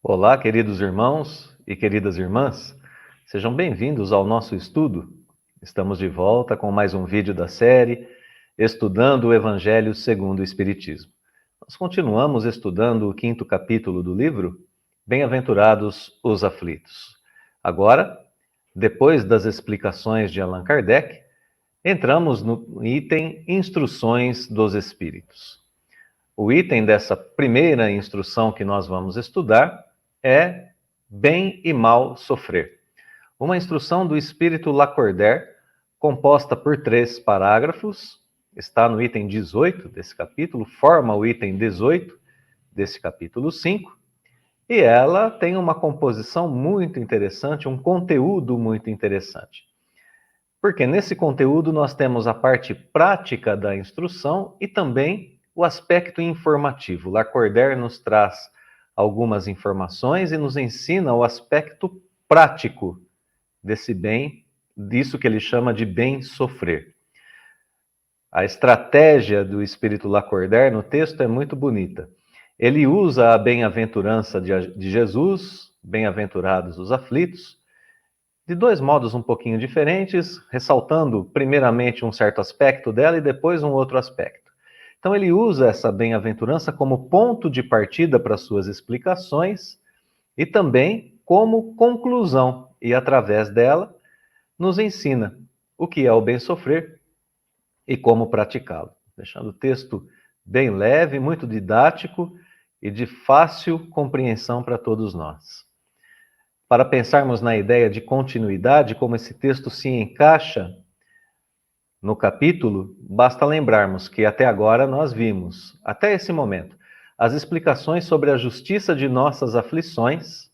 Olá, queridos irmãos e queridas irmãs, sejam bem-vindos ao nosso estudo. Estamos de volta com mais um vídeo da série Estudando o Evangelho segundo o Espiritismo. Nós continuamos estudando o 5º capítulo do livro Bem-aventurados os aflitos. Agora, depois das explicações de Allan Kardec, entramos no item Instruções dos Espíritos. O item dessa primeira instrução que nós vamos estudar é Bem e Mal Sofrer. Uma instrução do Espírito Lacordaire, composta por 3 parágrafos, está no item 18 desse capítulo, forma o item 18 desse capítulo 5, e ela tem uma composição muito interessante, um conteúdo muito interessante. Porque nesse conteúdo nós temos a parte prática da instrução e também o aspecto informativo. Lacordaire nos traz algumas informações e nos ensina o aspecto prático desse bem, disso que ele chama de bem sofrer. A estratégia do espírito Lacordaire no texto é muito bonita. Ele usa a bem-aventurança de Jesus, bem-aventurados os aflitos, de 2 modos um pouquinho diferentes, ressaltando primeiramente um certo aspecto dela e depois um outro aspecto. Então ele usa essa bem-aventurança como ponto de partida para suas explicações e também como conclusão, e através dela nos ensina o que é o bem sofrer e como praticá-lo, deixando o texto bem leve, muito didático e de fácil compreensão para todos nós. Para pensarmos na ideia de continuidade, como esse texto se encaixa no capítulo, basta lembrarmos que até agora nós vimos, até esse momento, as explicações sobre a justiça de nossas aflições.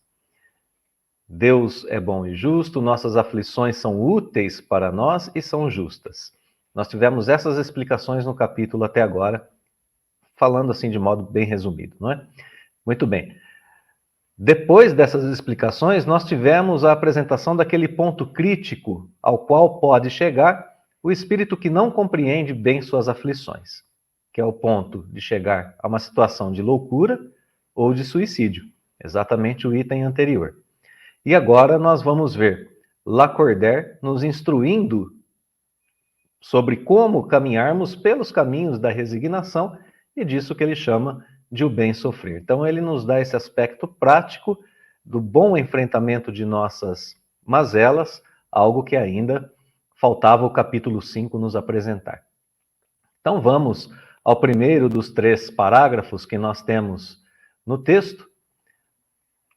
Deus é bom e justo, nossas aflições são úteis para nós e são justas. Nós tivemos essas explicações no capítulo até agora, falando assim de modo bem resumido, não é? Muito bem. Depois dessas explicações, nós tivemos a apresentação daquele ponto crítico ao qual pode chegar o espírito que não compreende bem suas aflições, que é o ponto de chegar a uma situação de loucura ou de suicídio, exatamente o item anterior. E agora nós vamos ver Lacordaire nos instruindo sobre como caminharmos pelos caminhos da resignação e disso que ele chama de o bem sofrer. Então ele nos dá esse aspecto prático do bom enfrentamento de nossas mazelas, algo que ainda faltava o capítulo 5 nos apresentar. Então vamos ao primeiro dos 3 parágrafos que nós temos no texto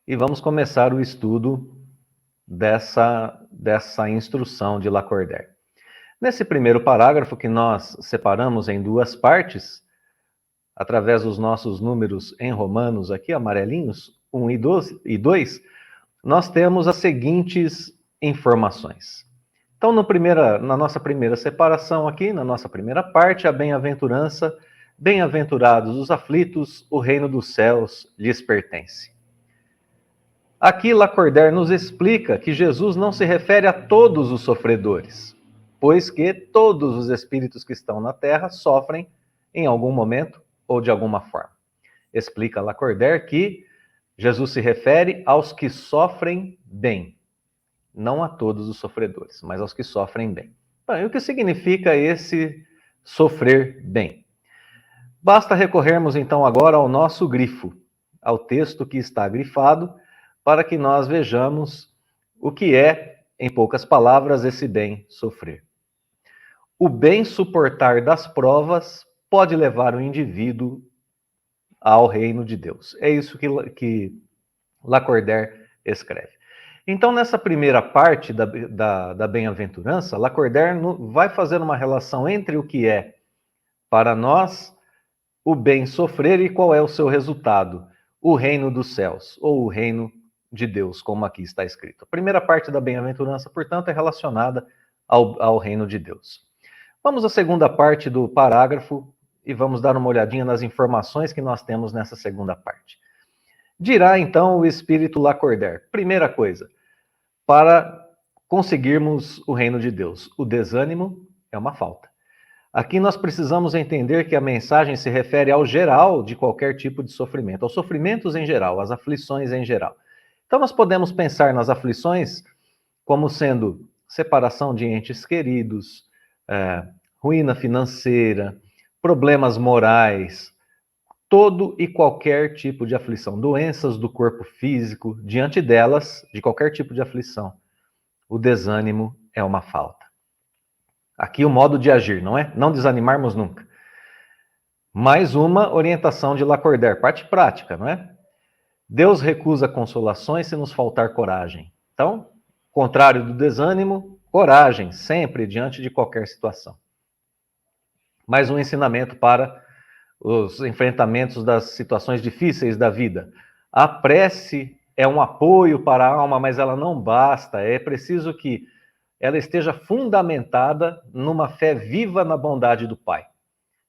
e vamos começar o estudo dessa instrução de Lacordaire. Nesse primeiro parágrafo, que nós separamos em 2 partes, através dos nossos números em romanos aqui, amarelinhos, 1 e 2, nós temos as seguintes informações. Então, na nossa primeira separação aqui, na nossa primeira parte, a bem-aventurança, bem-aventurados os aflitos, o reino dos céus lhes pertence. Aqui Lacordaire nos explica que Jesus não se refere a todos os sofredores, pois que todos os espíritos que estão na Terra sofrem em algum momento ou de alguma forma. Explica Lacordaire que Jesus se refere aos que sofrem bem, não a todos os sofredores, mas aos que sofrem bem. Bom, e o que significa esse sofrer bem? Basta recorrermos então agora ao nosso grifo, ao texto que está grifado, para que nós vejamos o que é, em poucas palavras, esse bem sofrer. O bem suportar das provas pode levar o indivíduo ao reino de Deus. É isso que Lacordaire escreve. Então, nessa primeira parte da bem-aventurança, Lacordaire vai fazer uma relação entre o que é, para nós, o bem sofrer e qual é o seu resultado, o reino dos céus, ou o reino de Deus, como aqui está escrito. A primeira parte da bem-aventurança, portanto, é relacionada ao reino de Deus. Vamos à segunda parte do parágrafo e vamos dar uma olhadinha nas informações que nós temos nessa segunda parte. Dirá então o espírito Lacordaire, primeira coisa, para conseguirmos o reino de Deus, o desânimo é uma falta. Aqui nós precisamos entender que a mensagem se refere ao geral de qualquer tipo de sofrimento, aos sofrimentos em geral, às aflições em geral. Então nós podemos pensar nas aflições como sendo separação de entes queridos, ruína financeira, problemas morais, todo e qualquer tipo de aflição, doenças do corpo físico, diante delas, de qualquer tipo de aflição, o desânimo é uma falta. Aqui o modo de agir, não é? Não desanimarmos nunca. Mais uma orientação de Lacordaire, parte prática, não é? Deus recusa consolações se nos faltar coragem. Então, contrário do desânimo, coragem, sempre diante de qualquer situação. Mais um ensinamento para os enfrentamentos das situações difíceis da vida. A prece é um apoio para a alma, mas ela não basta. É preciso que ela esteja fundamentada numa fé viva na bondade do Pai.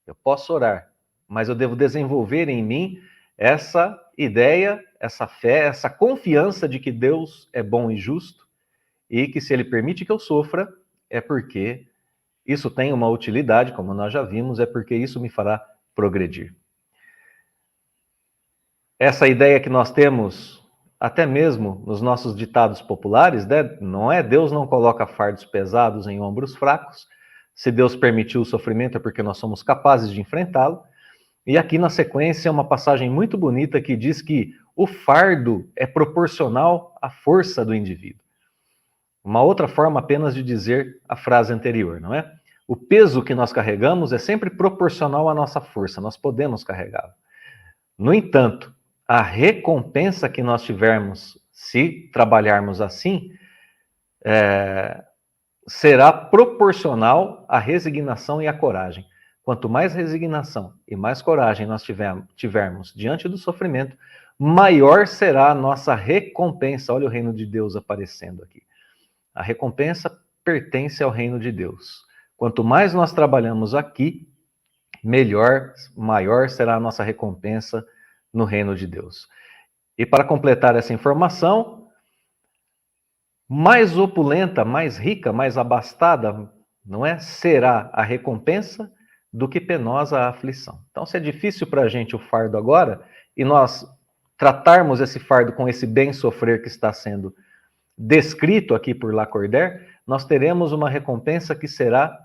Eu posso orar, mas eu devo desenvolver em mim essa ideia, essa fé, essa confiança de que Deus é bom e justo e que se Ele permite que eu sofra, é porque isso tem uma utilidade, como nós já vimos, é porque isso me fará progredir. Essa ideia que nós temos, até mesmo nos nossos ditados populares, né? Não é Deus não coloca fardos pesados em ombros fracos. Se Deus permitiu o sofrimento é porque nós somos capazes de enfrentá-lo. E aqui na sequência uma passagem muito bonita que diz que o fardo é proporcional à força do indivíduo. Uma outra forma apenas de dizer a frase anterior, não é? O peso que nós carregamos é sempre proporcional à nossa força, nós podemos carregá-lo. No entanto, a recompensa que nós tivermos, se trabalharmos assim, será proporcional à resignação e à coragem. Quanto mais resignação e mais coragem nós tivermos diante do sofrimento, maior será a nossa recompensa. Olha o reino de Deus aparecendo aqui. A recompensa pertence ao reino de Deus. Quanto mais nós trabalhamos aqui, maior será a nossa recompensa no reino de Deus. E para completar essa informação, mais opulenta, mais rica, mais abastada, não é? Será a recompensa do que penosa a aflição. Então, se é difícil para a gente o fardo agora, e nós tratarmos esse fardo com esse bem sofrer que está sendo descrito aqui por Lacordaire, nós teremos uma recompensa que será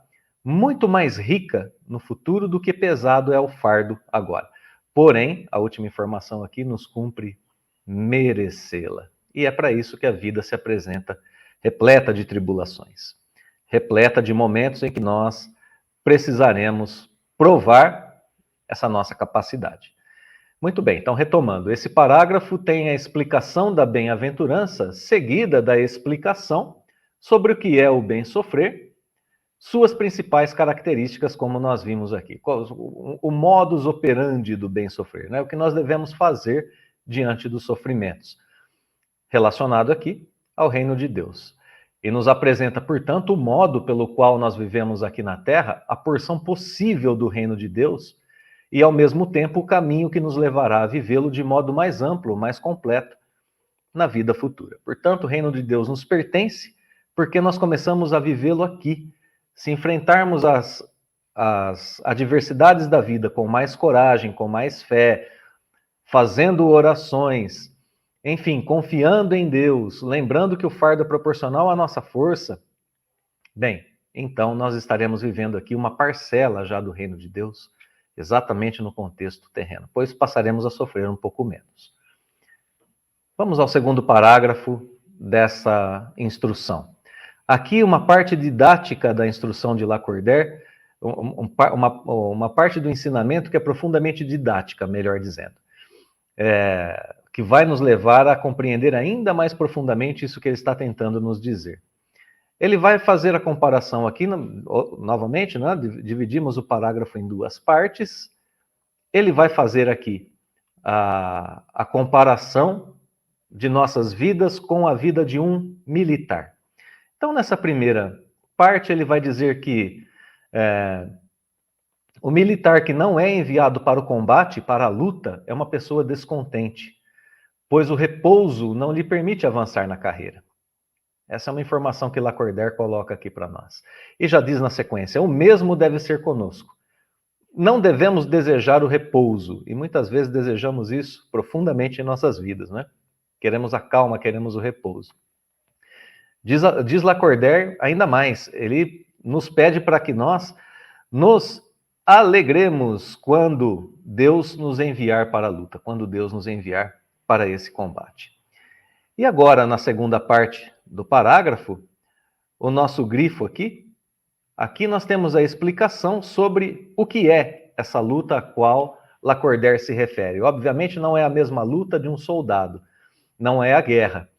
muito mais rica no futuro do que pesado é o fardo agora. Porém, a última informação aqui nos cumpre merecê-la. E é para isso que a vida se apresenta repleta de tribulações, repleta de momentos em que nós precisaremos provar essa nossa capacidade. Muito bem, então retomando, esse parágrafo tem a explicação da bem-aventurança, seguida da explicação sobre o que é o bem sofrer, suas principais características, como nós vimos aqui, o modus operandi do bem sofrer, né? O que nós devemos fazer diante dos sofrimentos, relacionado aqui ao reino de Deus. E nos apresenta, portanto, o modo pelo qual nós vivemos aqui na Terra, a porção possível do reino de Deus, e ao mesmo tempo o caminho que nos levará a vivê-lo de modo mais amplo, mais completo na vida futura. Portanto, o reino de Deus nos pertence porque nós começamos a vivê-lo aqui. Se enfrentarmos as adversidades da vida com mais coragem, com mais fé, fazendo orações, enfim, confiando em Deus, lembrando que o fardo é proporcional à nossa força, bem, então nós estaremos vivendo aqui uma parcela já do reino de Deus, exatamente no contexto terreno, pois passaremos a sofrer um pouco menos. Vamos ao segundo parágrafo dessa instrução. Aqui uma parte didática da instrução de Lacordaire, uma parte do ensinamento que é profundamente didática, melhor dizendo, que vai nos levar a compreender ainda mais profundamente isso que ele está tentando nos dizer. Ele vai fazer a comparação aqui, novamente, né? Dividimos o parágrafo em duas partes. Ele vai fazer aqui a comparação de nossas vidas com a vida de um militar. Então, nessa primeira parte, ele vai dizer que o militar que não é enviado para o combate, para a luta, é uma pessoa descontente, pois o repouso não lhe permite avançar na carreira. Essa é uma informação que Lacordaire coloca aqui para nós. E já diz na sequência: o mesmo deve ser conosco. Não devemos desejar o repouso, e muitas vezes desejamos isso profundamente em nossas vidas, né? Queremos a calma, queremos o repouso. Diz Lacordaire ainda mais, ele nos pede para que nós nos alegremos quando Deus nos enviar para a luta, quando Deus nos enviar para esse combate. E agora, na segunda parte do parágrafo, o nosso grifo aqui nós temos a explicação sobre o que é essa luta a qual Lacordaire se refere. Obviamente não é a mesma luta de um soldado, não é a guerra.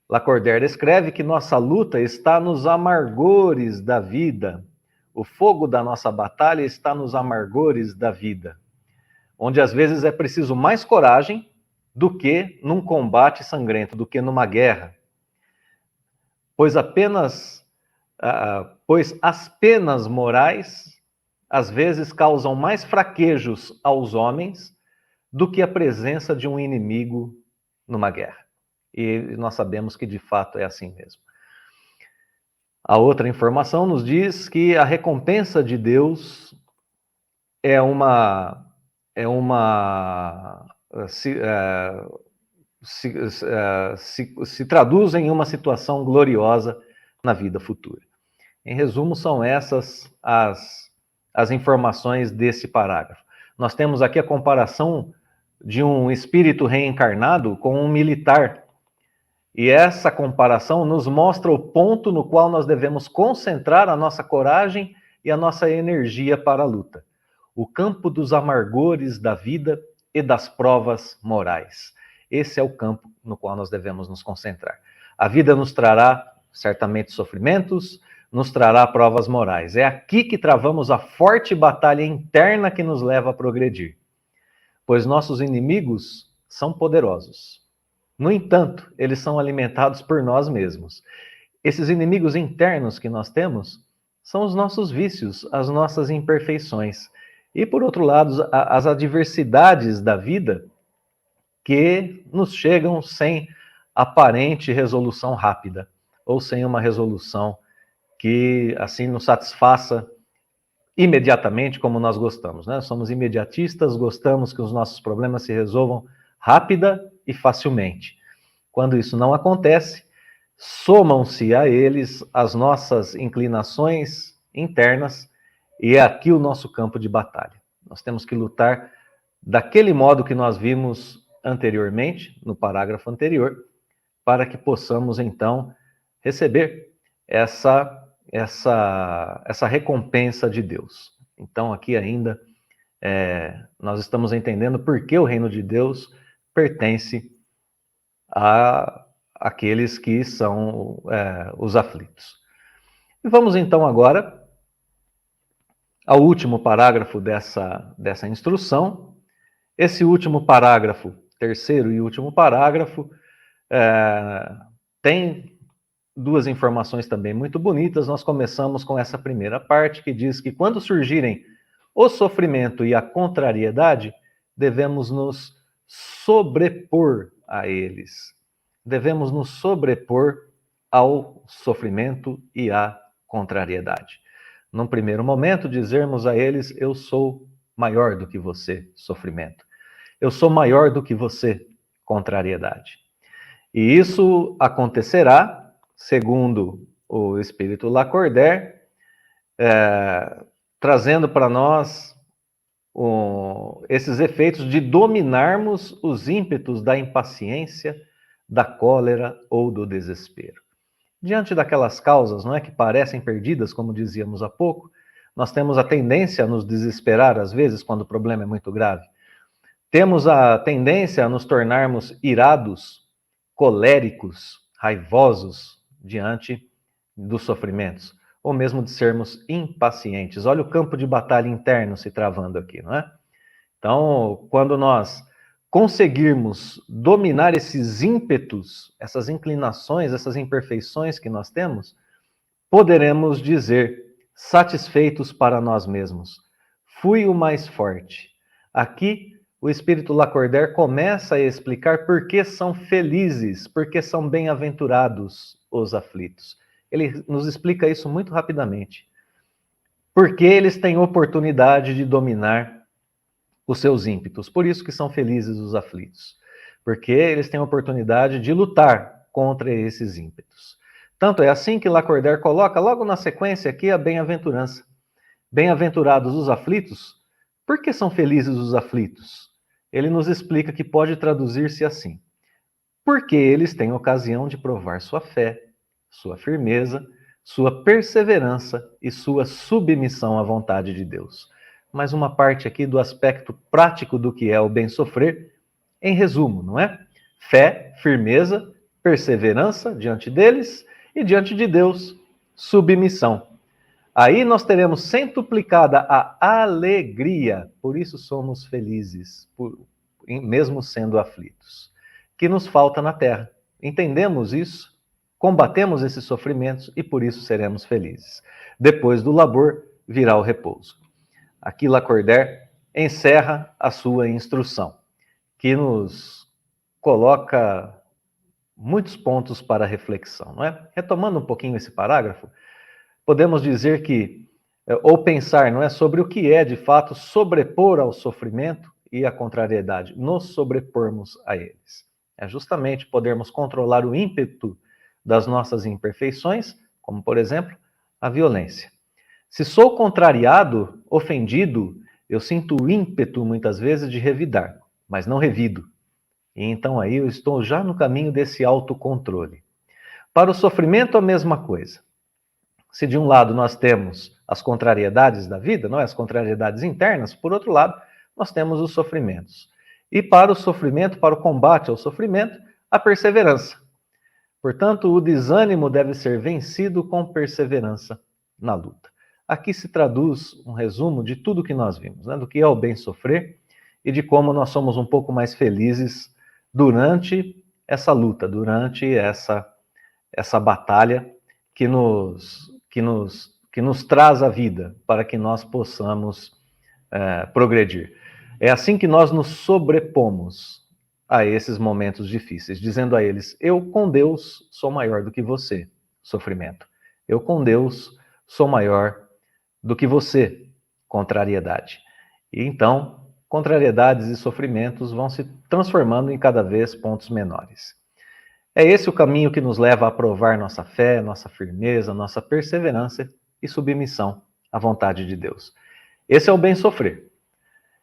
Lacordaire escreve que nossa luta está nos amargores da vida. O fogo da nossa batalha está nos amargores da vida, onde às vezes é preciso mais coragem do que num combate sangrento, do que numa guerra. Pois as penas morais às vezes causam mais fraquejos aos homens do que a presença de um inimigo numa guerra. E nós sabemos que de fato é assim mesmo. A outra informação nos diz que a recompensa de Deus se traduz em uma situação gloriosa na vida futura. Em resumo, são essas as informações desse parágrafo. Nós temos aqui a comparação de um espírito reencarnado com um militar. E essa comparação nos mostra o ponto no qual nós devemos concentrar a nossa coragem e a nossa energia para a luta. O campo dos amargores da vida e das provas morais. Esse é o campo no qual nós devemos nos concentrar. A vida nos trará certamente sofrimentos, nos trará provas morais. É aqui que travamos a forte batalha interna que nos leva a progredir. Pois nossos inimigos são poderosos. No entanto, eles são alimentados por nós mesmos. Esses inimigos internos que nós temos são os nossos vícios, as nossas imperfeições. E, por outro lado, as adversidades da vida que nos chegam sem aparente resolução rápida, ou sem uma resolução que, assim, nos satisfaça imediatamente como nós gostamos, né? Somos imediatistas, gostamos que os nossos problemas se resolvam rápida e facilmente. Quando isso não acontece, somam-se a eles as nossas inclinações internas e é aqui o nosso campo de batalha. Nós temos que lutar daquele modo que nós vimos anteriormente, no parágrafo anterior, para que possamos então receber essa recompensa de Deus. Então aqui ainda nós estamos entendendo por que o reino de Deus pertence a aqueles que são os aflitos. E vamos então agora ao último parágrafo dessa instrução. Esse último parágrafo, terceiro e último parágrafo, tem duas informações também muito bonitas. Nós começamos com essa primeira parte que diz que quando surgirem o sofrimento e a contrariedade, devemos nos sobrepor a eles. Devemos nos sobrepor ao sofrimento e à contrariedade. Num primeiro momento, dizermos a eles: eu sou maior do que você, sofrimento. Eu sou maior do que você, contrariedade. E isso acontecerá, segundo o espírito Lacordaire, trazendo para nós esses efeitos de dominarmos os ímpetos da impaciência, da cólera ou do desespero. Diante daquelas causas, não é, que parecem perdidas, como dizíamos há pouco, nós temos a tendência a nos desesperar, às vezes, quando o problema é muito grave. Temos a tendência a nos tornarmos irados, coléricos, raivosos diante dos sofrimentos, ou mesmo de sermos impacientes. Olha o campo de batalha interno se travando aqui, não é? Então, quando nós conseguirmos dominar esses ímpetos, essas inclinações, essas imperfeições que nós temos, poderemos dizer, satisfeitos para nós mesmos: fui o mais forte. Aqui, o espírito Lacordaire começa a explicar por que são felizes, por que são bem-aventurados os aflitos. Ele nos explica isso muito rapidamente. Porque eles têm oportunidade de dominar os seus ímpetos. Por isso que são felizes os aflitos. Porque eles têm oportunidade de lutar contra esses ímpetos. Tanto é assim que Lacordaire coloca logo na sequência aqui a bem-aventurança. Bem-aventurados os aflitos. Por que são felizes os aflitos? Ele nos explica que pode traduzir-se assim: porque eles têm ocasião de provar sua fé, sua firmeza, sua perseverança e sua submissão à vontade de Deus. Mais uma parte aqui do aspecto prático do que é o bem sofrer, em resumo, não é? Fé, firmeza, perseverança diante deles e diante de Deus, submissão. Aí nós teremos centuplicada a alegria, por isso somos felizes, mesmo sendo aflitos, que nos falta na terra. Entendemos isso, combatemos esses sofrimentos e por isso seremos felizes. Depois do labor virá o repouso. Aqui Lacordaire encerra a sua instrução, que nos coloca muitos pontos para reflexão, não é? Retomando um pouquinho esse parágrafo, podemos dizer que, ou pensar, não é, sobre o que é, de fato, sobrepor ao sofrimento e à contrariedade, nos sobrepormos a eles. É justamente podermos controlar o ímpeto das nossas imperfeições, como, por exemplo, a violência. Se sou contrariado, ofendido, eu sinto o ímpeto, muitas vezes, de revidar, mas não revido. E então aí eu estou já no caminho desse autocontrole. Para o sofrimento, a mesma coisa. Se de um lado nós temos as contrariedades da vida, não é? As contrariedades internas, por outro lado, nós temos os sofrimentos. E para o sofrimento, para o combate ao sofrimento, a perseverança. Portanto, o desânimo deve ser vencido com perseverança na luta. Aqui se traduz um resumo de tudo que nós vimos, né? Do que é o bem sofrer e de como nós somos um pouco mais felizes durante essa luta, durante essa batalha que nos traz a vida para que nós possamos progredir. É assim que nós nos sobrepomos a esses momentos difíceis, dizendo a eles: eu com Deus sou maior do que você, sofrimento. Eu com Deus sou maior do que você, contrariedade. E então, contrariedades e sofrimentos vão se transformando em cada vez pontos menores. É esse o caminho que nos leva a provar nossa fé, nossa firmeza, nossa perseverança e submissão à vontade de Deus. Esse é o bem sofrer.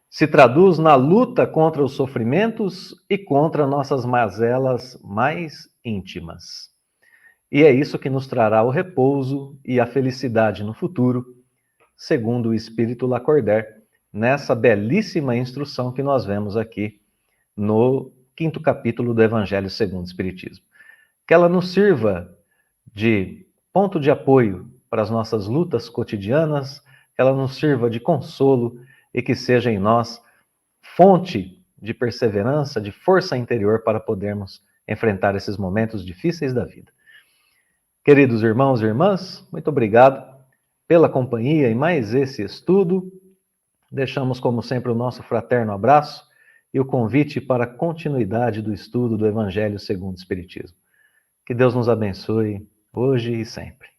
Se traduz na luta contra os sofrimentos e contra nossas mazelas mais íntimas. E é isso que nos trará o repouso e a felicidade no futuro, segundo o Espírito Lacordaire, nessa belíssima instrução que nós vemos aqui no 5º capítulo do Evangelho segundo o Espiritismo. Que ela nos sirva de ponto de apoio para as nossas lutas cotidianas, que ela nos sirva de consolo e que seja em nós fonte de perseverança, de força interior para podermos enfrentar esses momentos difíceis da vida. Queridos irmãos e irmãs, muito obrigado pela companhia em mais esse estudo. Deixamos, como sempre, o nosso fraterno abraço e o convite para a continuidade do estudo do Evangelho segundo o Espiritismo. Que Deus nos abençoe hoje e sempre.